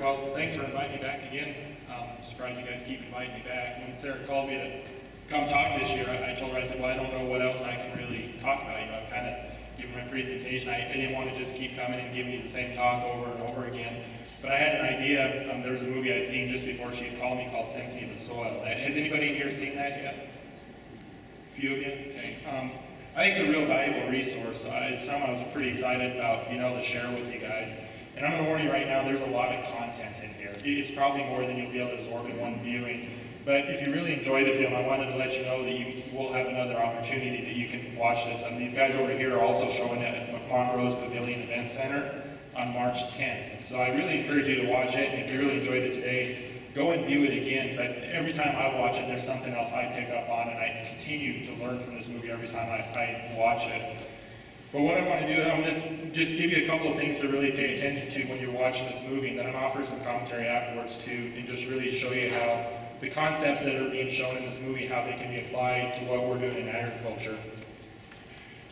Well, thanks for inviting me back again. I'm surprised you guys keep inviting me back. When Sarah called me to come talk this year, I told her, I said, well, I don't know what else I can really talk about. I've kind of given my presentation. I didn't want to just keep coming and giving you the same talk over and over again. But I had an idea. There was a movie I'd seen just before she had called me called Symphony of the Soil. Has anybody in here seen that yet? A few of you? Okay. I think it's a real valuable resource. It's something I was pretty excited about being able to share with you guys. And I'm going to warn you right now, there's a lot of content in here. It's probably more than you'll be able to absorb in one viewing. But if you really enjoy the film, I wanted to let you know that you will have another opportunity that you can watch this. These guys over here are also showing it at the Montrose Pavilion Event Center on March 10th. So I really encourage you to watch it. And if you really enjoyed it today, go and view it again. Because every time I watch it, there's something else I pick up on, and I continue to learn from this movie every time I watch it. But what I want to do, I'm going to just give you a couple of things to really pay attention to when you're watching this movie, and then I'm going to offer some commentary afterwards too, and just really show you how the concepts that are being shown in this movie, how they can be applied to what we're doing in agriculture.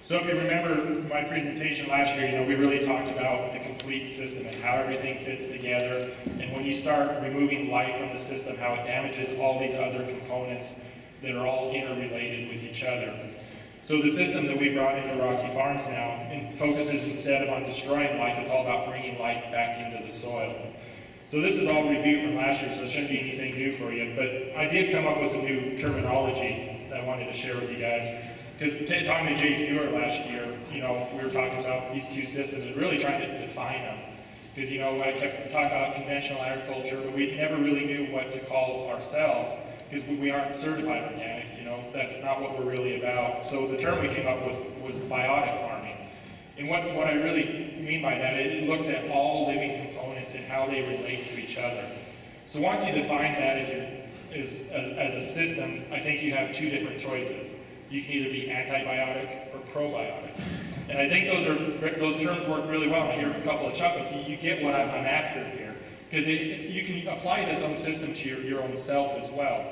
So if you remember my presentation last year, we really talked about the complete system and how everything fits together, and when you start removing life from the system, how it damages all these other components that are all interrelated with each other. So the system that we brought into Rocky Farms now focuses instead of on destroying life, it's all about bringing life back into the soil. So this is all review from last year, so it shouldn't be anything new for you, but I did come up with some new terminology that I wanted to share with you guys. Because talking to Jay Fuhrer last year, we were talking about these two systems and really trying to define them. Because, I kept talking about conventional agriculture, but we never really knew what to call ourselves, because we aren't certified organic, that's not what we're really about. So the term we came up with was biotic farming. And what I really mean by that, it looks at all living components and how they relate to each other. So once you define that as a system, I think you have two different choices. You can either be antibiotic or probiotic. And I think those terms work really well. I hear a couple of chuckles. You get what I'm after here. Because you can apply this own system to your own self as well.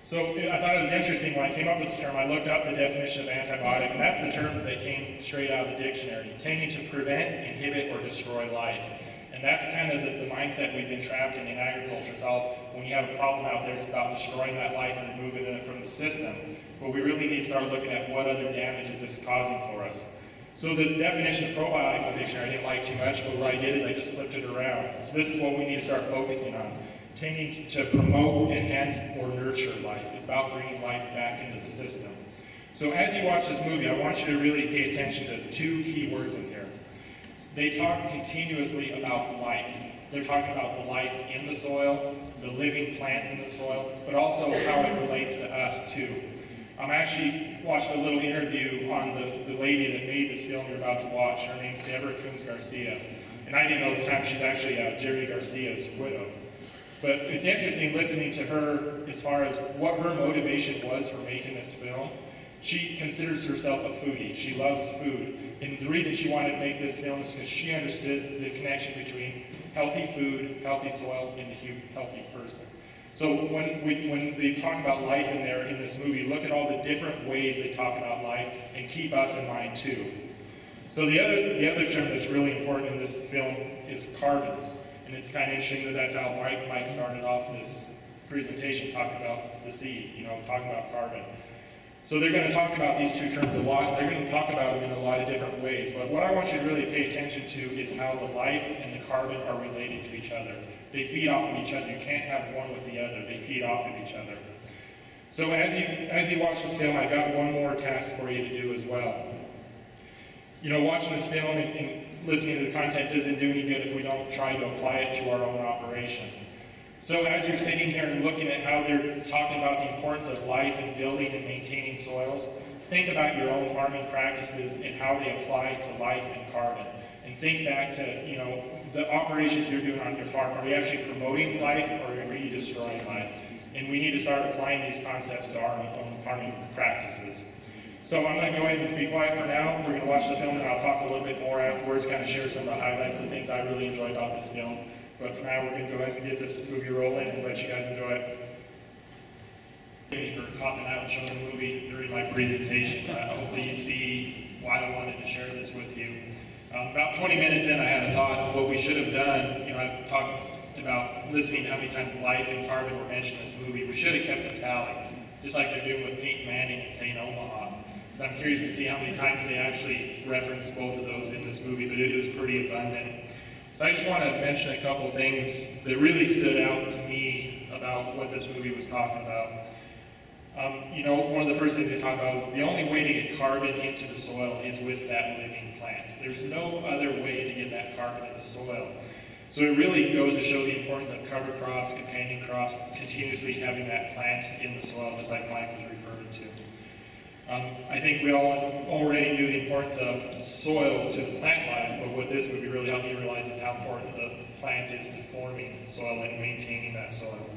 So I thought it was interesting when I came up with this term, I looked up the definition of antibiotic, and that's the term that came straight out of the dictionary, intending to prevent, inhibit, or destroy life. And that's kind of the mindset we've been trapped in agriculture. It's all, when you have a problem out there, it's about destroying that life and removing it from the system. But we really need to start looking at what other damage is this causing for us. So the definition of probiotic in the dictionary I didn't like too much, but what I did is I just flipped it around. So this is what we need to start focusing on. Tending to promote, enhance, or nurture life. It's about bringing life back into the system. So as you watch this movie, I want you to really pay attention to two key words in here. They talk continuously about life. They're talking about the life in the soil, the living plants in the soil, but also how it relates to us too. I actually watched a little interview on the lady that made this film you're about to watch. Her name's Deborah Coombs Garcia. And I didn't know at the time she's actually Jerry Garcia's widow. But it's interesting listening to her as far as what her motivation was for making this film. She considers herself a foodie. She loves food. And the reason she wanted to make this film is because she understood the connection between healthy food, healthy soil, and a healthy person. So when they talk about life in this movie, look at all the different ways they talk about life and keep us in mind too. So the other term that's really important in this film is carbon. And it's kind of interesting that that's how Mike started off this presentation, talking about the seed, talking about carbon. So they're going to talk about these two terms a lot. They're going to talk about them in a lot of different ways. But what I want you to really pay attention to is how the life and the carbon are related to each other. They feed off of each other. You can't have one with the other. They feed off of each other. So as you watch this film, I've got one more task for you to do as well. Watching this film and listening to the content doesn't do any good if we don't try to apply it to our own operation. So as you're sitting here and looking at how they're talking about the importance of life and building and maintaining soils, think about your own farming practices and how they apply to life and carbon. And think back to, the operations you're doing on your farm. Are you actually promoting life or are you destroying life? And we need to start applying these concepts to our own farming practices. So I'm going to go ahead and be quiet for now. We're going to watch the film and I'll talk a little bit more afterwards, kind of share some of the highlights and things I really enjoyed about this film. But for now, we're going to go ahead and get this movie rolling and let you guys enjoy it. Thank you for popping out and showing the movie during my presentation. Hopefully you see why I wanted to share this with you. About 20 minutes in, I had a thought. What we should have done, I talked about listening to how many times life and carbon were mentioned in this movie. We should have kept a tally, just like they're doing with Peyton Manning and St. Omaha. So I'm curious to see how many times they actually reference both of those in this movie, but it was pretty abundant. So I just want to mention a couple of things that really stood out to me about what this movie was talking about. One of the first things they talk about is the only way to get carbon into the soil is with that living plant. There's no other way to get that carbon in the soil. So it really goes to show the importance of cover crops, companion crops, continuously having that plant in the soil, just like Mike was referring to. I think we all already knew the importance of soil to the plant life, but what this movie really helped me realize is how important the plant is to forming soil and maintaining that soil.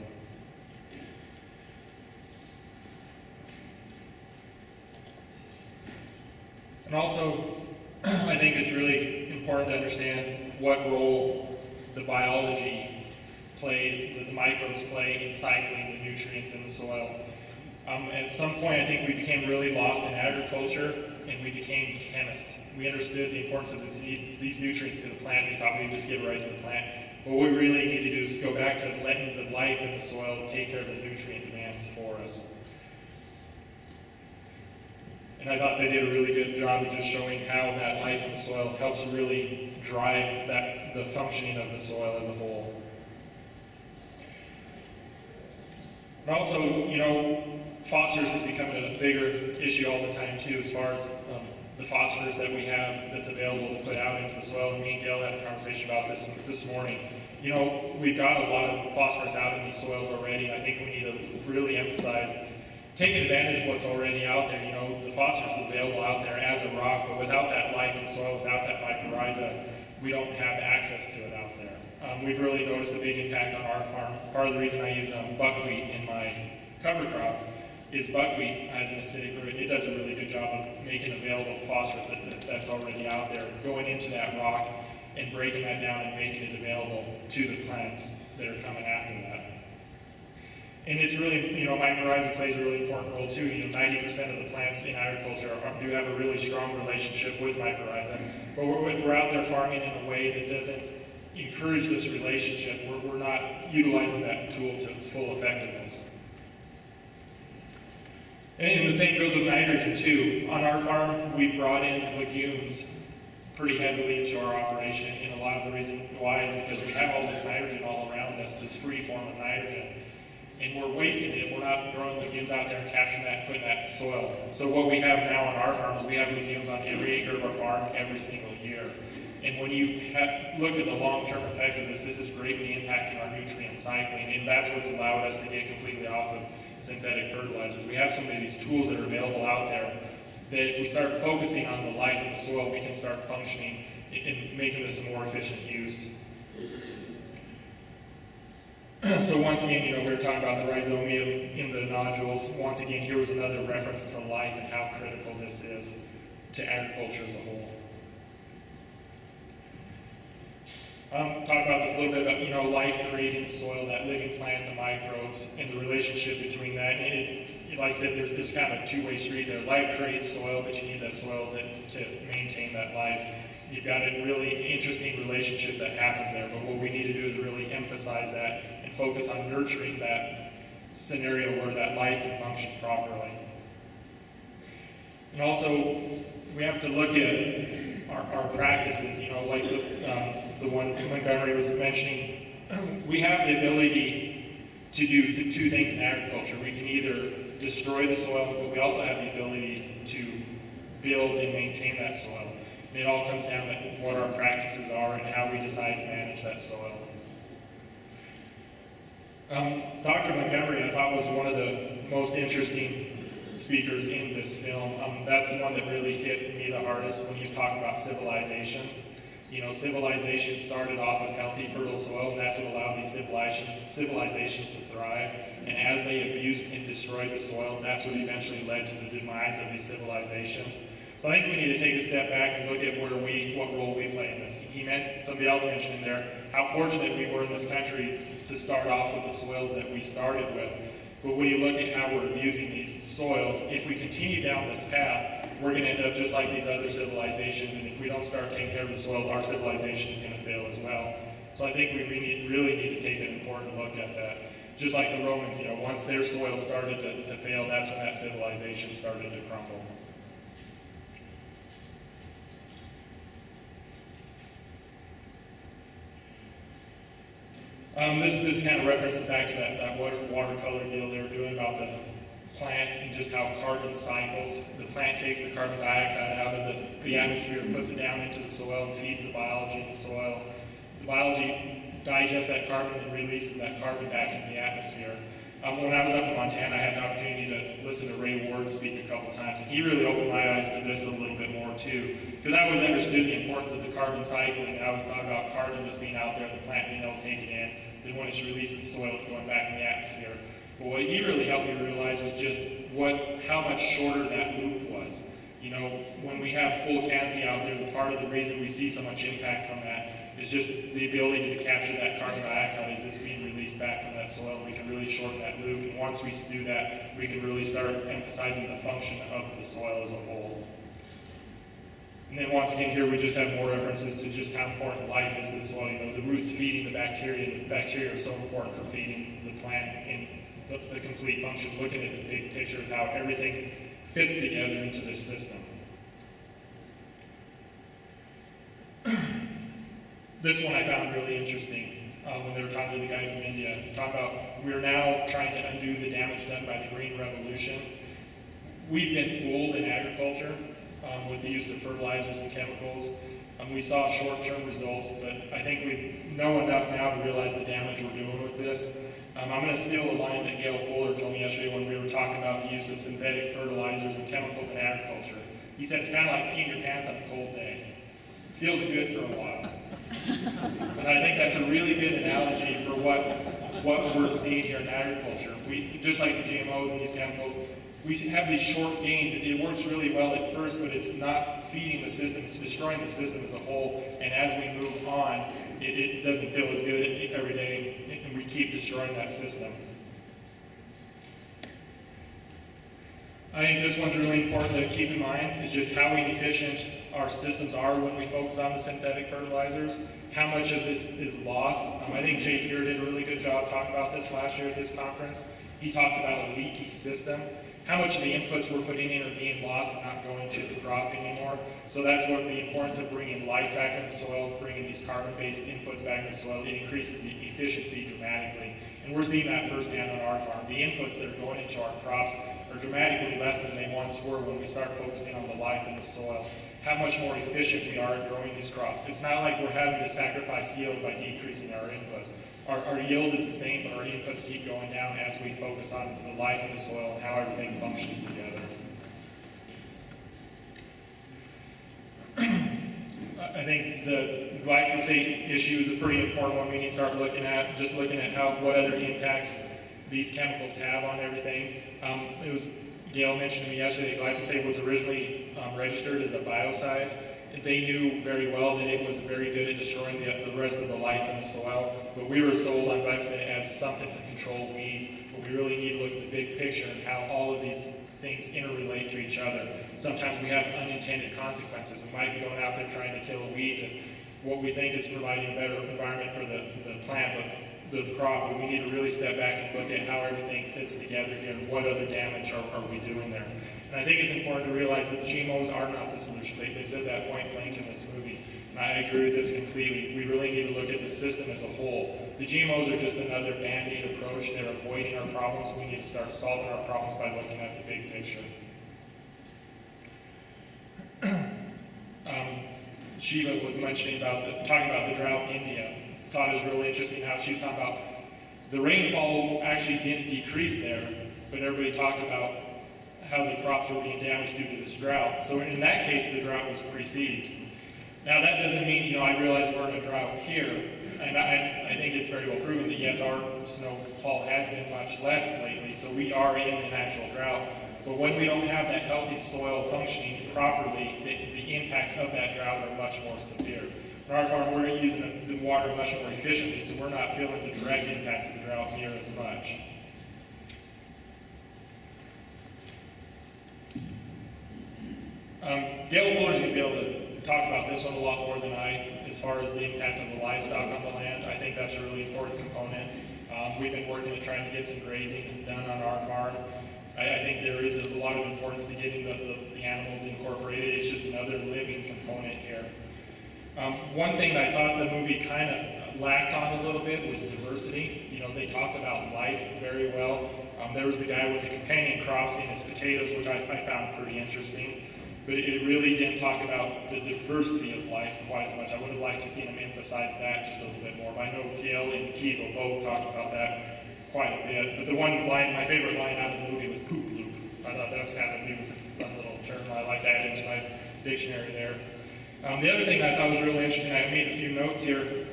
And also, I think it's really important to understand what role the biology plays, that the microbes play in cycling the nutrients in the soil. At some point, I think we became really lost in agriculture, and we became chemists. We understood the importance of these nutrients to the plant. We thought we would just give it right to the plant. But what we really need to do is go back to letting the life in the soil take care of the nutrient demands for us. And I thought they did a really good job of just showing how that life in the soil helps really drive the functioning of the soil as a whole. And also, phosphorus is becoming a bigger issue all the time too, as far as the phosphorus that we have that's available to put out into the soil. And me and Dale had a conversation about this morning. We've got a lot of phosphorus out in these soils already. I think we need to really emphasize taking advantage of what's already out there. The phosphorus is available out there as a rock, but without that life in the soil, without that mycorrhiza, we don't have access to it out there. We've really noticed a big impact on our farm. Part of the reason I use buckwheat in my cover crop is buckwheat has an acidic root. It does a really good job of making available phosphorus that's already out there, going into that rock and breaking that down and making it available to the plants that are coming after that. And it's really, mycorrhiza plays a really important role too. 90% of the plants in agriculture do have a really strong relationship with mycorrhiza. But if we're out there farming in a way that doesn't encourage this relationship, we're not utilizing that tool to its full effectiveness. And the same goes with nitrogen too. On our farm, we've brought in legumes pretty heavily into our operation, and a lot of the reason why is because we have all this nitrogen all around us, this free form of nitrogen. And we're wasting it if we're not growing legumes out there and capturing that and putting that in soil. So what we have now on our farm is we have legumes on every acre of our farm every single year. And when you look at the long-term effects of this is greatly impacting our nutrient cycling, and that's what's allowed us to get completely off of synthetic fertilizers. We have some of these tools that are available out there that if we start focusing on the life of the soil, we can start functioning and making this a more efficient use. So once again, we were talking about the rhizobium in the nodules. Once again, here was another reference to life and how critical this is to agriculture as a whole. Talk about this a little bit about, life creating the soil, that living plant, the microbes, and the relationship between that. And like I said, there's kind of a two-way street there. Life creates soil, but you need that soil to maintain that life. You've got a really interesting relationship that happens there, but what we need to do is really emphasize that and focus on nurturing that scenario where that life can function properly. And also, we have to look at our practices, like the one Montgomery was mentioning. We have the ability to do two things in agriculture. We can either destroy the soil, but we also have the ability to build and maintain that soil. And it all comes down to what our practices are and how we decide to manage that soil. Dr. Montgomery, I thought, was one of the most interesting speakers in this film. That's the one that really hit me the hardest when he was talking about civilizations. Civilization started off with healthy, fertile soil, and that's what allowed these civilizations to thrive. And as they abused and destroyed the soil, that's what eventually led to the demise of these civilizations. So I think we need to take a step back and look at what role we play in this. Somebody else mentioned in there how fortunate we were in this country to start off with the soils that we started with. But when you look at how we're abusing these soils, if we continue down this path, we're going to end up just like these other civilizations, and if we don't start taking care of the soil, our civilization is going to fail as well. So I think we really need to take an important look at that. Just like the Romans, once their soil started to fail, that's when that civilization started to crumble. This kind of references back to that watercolor deal they were doing about the plant and just how carbon cycles. The plant takes the carbon dioxide out of the atmosphere and puts it down into the soil and feeds the biology in the soil. The biology digests that carbon and releases that carbon back into the atmosphere. When I was up in Montana, I had the opportunity to listen to Ray Ward speak a couple times, and he really opened my eyes to this a little bit more too, because I always understood the importance of the carbon cycling. I always thought about carbon just being out there, the plant being able to take it in, then when it's released in the soil, going back in the atmosphere. But what he really helped me realize was just how much shorter that loop was. When we have full canopy out there, the part of the reason we see so much impact from that is just the ability to capture that carbon dioxide as it's being released back from that soil. We can really shorten that loop, and once we do that, we can really start emphasizing the function of the soil as a whole. And then once again here, we just have more references to just how important life is to the soil. The roots feeding the bacteria, and the bacteria are so important for feeding the plant in the complete function, looking at the big picture of how everything fits together into this system. This one I found really interesting when they were talking to the guy from India. Talking about we're now trying to undo the damage done by the Green Revolution. We've been fooled in agriculture with the use of fertilizers and chemicals. We saw short-term results, but I think we know enough now to realize the damage we're doing with this. I'm going to steal a line that Gail Fuller told me yesterday when we were talking about the use of synthetic fertilizers and chemicals in agriculture. He said it's kind of like peeing your pants on a cold day. It feels good for a while. And I think that's a really good analogy for what we're seeing here in agriculture. We, just like the GMOs and these chemicals, we have these short gains. It works really well at first, but it's not feeding the system. It's destroying the system as a whole. And as we move on, it doesn't feel as good every day, and we keep destroying that system. I think this one's really important to keep in mind, is just how inefficient our systems are when we focus on the synthetic fertilizers. How much of this is lost. I think Jay Fuhr did a really good job talking about this last year at this conference. He talks about a leaky system. How much of the inputs we're putting in are being lost and not going to the crop anymore. So that's what the importance of bringing life back in the soil, bringing these carbon-based inputs back in the soil. It increases the efficiency dramatically. And we're seeing that firsthand on our farm. The inputs that are going into our crops are dramatically less than they once were when we start focusing on the life in the soil. How much more efficient we are at growing these crops. It's not like we're having to sacrifice yield by decreasing our inputs. Our yield is the same, but our inputs keep going down as we focus on the life of the soil and how everything functions together. I think the glyphosate issue is a pretty important one we need to start looking at, just looking at what other impacts these chemicals have on everything. Gail mentioned to me yesterday, glyphosate was originally registered as a biocide. They knew very well that it was very good at destroying the rest of the life in the soil, but we were sold on glyphosate as something to control weeds. But we really need to look at the big picture and how all of these things interrelate to each other. Sometimes we have unintended consequences. We might be going out there trying to kill a weed, and what we think is providing a better environment for the plant, the crop, but we need to really step back and look at how everything fits together here and what other damage are we doing there. And I think it's important to realize that GMOs are not the solution. They said that point blank in this movie, and I agree with this completely. We really need to look at the system as a whole. The GMOs are just another band-aid approach. They're avoiding our problems. We need to start solving our problems by looking at the big picture. Shiva was mentioning talking about the drought in India. I thought it was really interesting how she was talking about the rainfall actually didn't decrease there, but everybody talked about how the crops were being damaged due to this drought. So in that case, the drought was preceded. Now that doesn't mean, I realize we're in a drought here, and I think it's very well proven that yes, our snowfall has been much less lately, so we are in an actual drought. But when we don't have that healthy soil functioning properly, the impacts of that drought are much more severe. On our farm, we're using the water much more efficiently, so we're not feeling the direct impacts of the drought near as much. Gail Fuller's going to be able to talk about this one a lot more than I, as far as the impact of the livestock on the land. I think that's a really important component. We've been working to try and get some grazing done on our farm. I think there is a lot of importance to getting the animals incorporated. It's just another living component here. One thing that I thought the movie kind of lacked on a little bit was diversity. You know, they talked about life very well. There was the guy with the companion crops in his potatoes, which I found pretty interesting. But it really didn't talk about the diversity of life quite as much. I would have liked to see him emphasize that just a little bit more. But I know Gail and Keith will both talk about that quite a bit. But the one line, my favorite line out of the movie was poop loop. I thought that was kind of a new, fun little term. I like that into my dictionary there. The other thing that I thought was really interesting, I made a few notes here.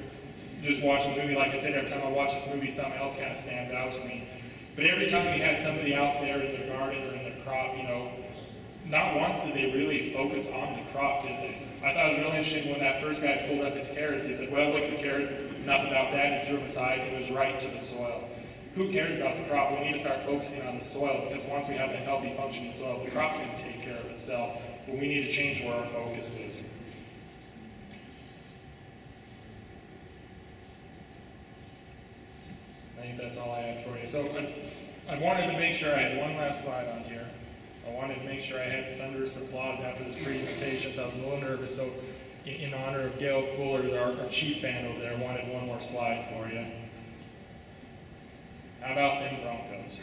Just watching the movie, like I said, every time I watch this movie, something else kind of stands out to me. But every time we had somebody out there in their garden or in their crop, you know, not once did they really focus on the crop, did they? I thought it was really interesting when that first guy pulled up his carrots. He said, well, look at the carrots, enough about that, and he threw them aside. It was right to the soil. Who cares about the crop? We need to start focusing on the soil, because once we have a healthy, functioning soil, the crop's going to take care of itself. But we need to change where our focus is. I think that's all I had for you. So I wanted to make sure I had one last slide on here. I wanted to make sure I had thunderous applause after this presentation, so I was a little nervous. So in honor of Gail Fuller, our chief fan over there, I wanted one more slide for you. How about them Broncos?